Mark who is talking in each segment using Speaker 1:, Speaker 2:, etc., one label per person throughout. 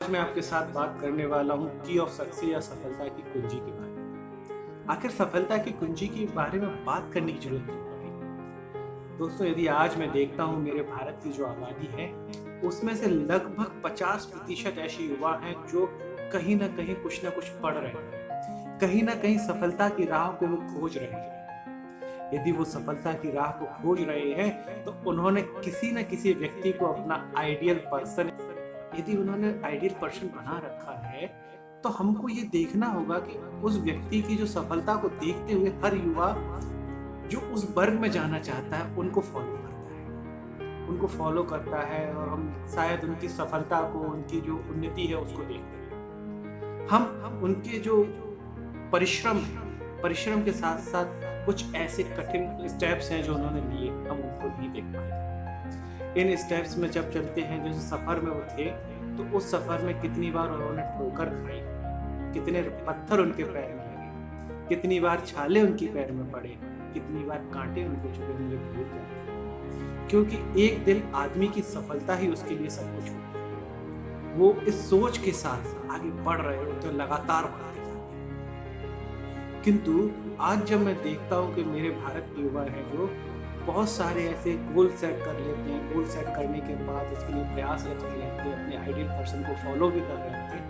Speaker 1: आज मैं आपके साथ बात करने वाला हूँ की ऑफ सक्सेस या सफलता की कुंजी के बारे में। आखिर सफलता की कुंजी के बारे में बात करने की जरूरत क्यों पड़ी? दोस्तों, यदि आज मैं देखता हूँ मेरे भारत की जो आबादी है उसमें से लगभग 50% ऐसे युवा हैं जो कहीं ना कहीं कुछ ना कुछ पढ़ रहे हैं, कहीं ना कहीं सफलता की राह को वो खोज रहे हैं। यदि वो सफलता की राह को खोज रहे हैं तो उन्होंने किसी न किसी व्यक्ति को अपना आइडियल पर्सन, यदि उन्होंने आइडियल पर्सन बना रखा है तो हमको ये देखना होगा कि उस व्यक्ति की जो सफलता को देखते हुए हर युवा जो उस वर्ग में जाना चाहता है उनको फॉलो करता है और हम शायद उनकी सफलता को, उनकी जो उन्नति है उसको देखते हैं। हम उनके जो परिश्रम के साथ साथ कुछ ऐसे कठिन स्टेप्स हैं जो उन्होंने लिए, हम उनको नहीं देख पाते। इन स्टेप्स में जब चलते हैं, जैसे सफर में वो थे तो उस सफर में कितनी बार उन्होंने ठोकर खाई, कितने पत्थर उनके पैर में लगे, कितनी बार छाले उनके पैर में पड़े, कितनी बार कांटे उनको चुभे, मुझे भूल जाते। क्योंकि एक दिन आदमी की सफलता ही उसके लिए सब कुछ होती है। वो इस सोच के साथ आगे बढ़ रहे होते, लगातार बढ़ते जाते हैं। किंतु आज जब मैं देखता हूँ कि मेरे भारत के युवा हैं जो बहुत सारे ऐसे गोल सेट कर लेते हैं, गोल सेट करने के बाद उसके लिए प्रयासरत रहते हैं, अपने आइडियल पर्सन को फॉलो भी कर रहे होते हैं,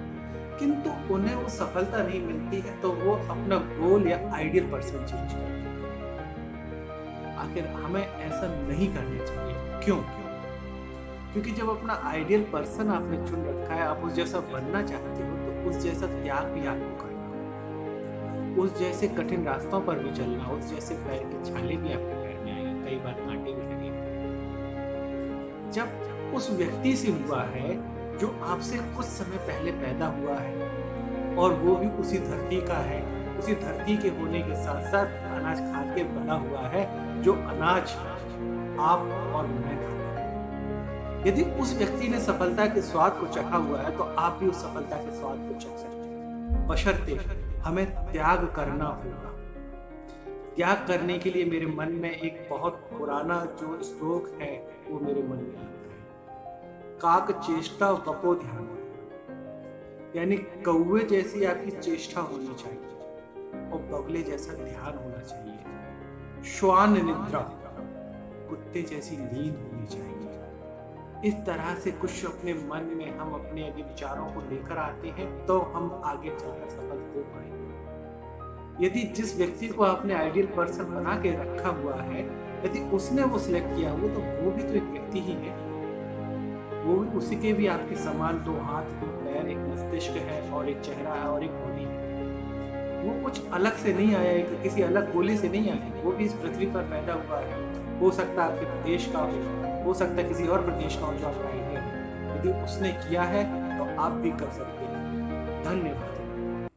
Speaker 1: किंतु उन्हें वो सफलता नहीं मिलती है तो वो अपना गोल या आइडियल पर्सन चेंज करते हैं। आखिर हमें ऐसा नहीं करना चाहिए। क्यों? क्योंकि जब अपना आइडियल पर्सन आपने चुन रखा है, आप उस जैसा बनना चाहते हो तो उस जैसा त्याग भी आपको करना होगा, उस जैसे कठिन रास्तों पर भी चलना, उस जैसे पैर के छाले भी आपके पैर में आए, कई बार कांटे भी लगे। जब उस व्यक्ति से हुआ है जो आपसे कुछ समय पहले पैदा हुआ है और वो भी उसी धरती का है, उसी धरती के होने के साथ साथ अनाज खा के बना हुआ है, जो अनाज आप और मैं खाते हैं। यदि उस व्यक्ति ने सफलता के स्वाद को चखा हुआ है तो आप भी उस सफलता के स्वाद को चख सकते हैं, बशर्ते हमें त्याग करना होगा। त्याग करने के लिए मेरे मन में एक बहुत पुराना जो श्लोक है वो मेरे मन में आता है, काक चेष्टा बपो ध्यान, यानी कौवे जैसी आपकी चेष्टा होनी चाहिए और बगले जैसा ध्यान होना चाहिए, श्वान निद्रा कुत्ते जैसी नींद होनी चाहिए। इस तरह से कुछ अपने मन में हम अपने यदि विचारों को लेकर आते हैं तो हम आगे चलकर सफल हो पाएंगे। यदि जिस व्यक्ति को आपने आइडियल पर्सन बना के रखा हुआ है, यदि उसने वो सिलेक्ट किया हुआ तो वो भी तो एक व्यक्ति ही है, वो भी उसी के भी आपके समान 2 हाथ 2 पैर, एक मस्तिष्क है और एक चेहरा है और एक बॉडी है। वो कुछ अलग से नहीं आया है, किसी अलग गोले से नहीं आया, वो भी इस पृथ्वी पर पैदा हुआ है। हो सकता है आपके प्रदेश का हो सकता है किसी और प्रदेश का हो जो आपका आइडिया है। यदि उसने किया है तो आप भी कर सकते हैं। धन्यवाद।